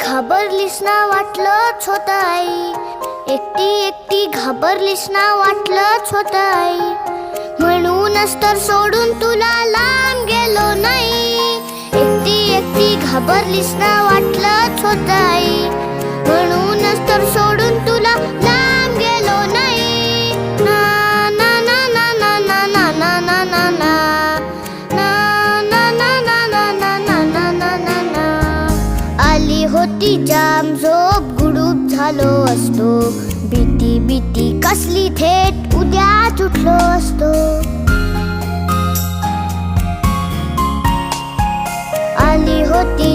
घाबरलीस ना वाटलंच होतं आई, एकटी एकटी घाबरलीस ना वाटलंच होतं आई, म्हणूनच तर सोडून तुला लांब गेलो नाही. एकटी एकटी घाबरलीस ना वाटलंच होतं आई, म्हणूनच तर सोडून तुला लांब गेलो नाही. ना ना ना ना ना ना ना ना ना ना ना आली होती जाम झोप, गुडूप झालो असतो, भीती भीती कसली थेट उद्याच उठलो असतो. आली होती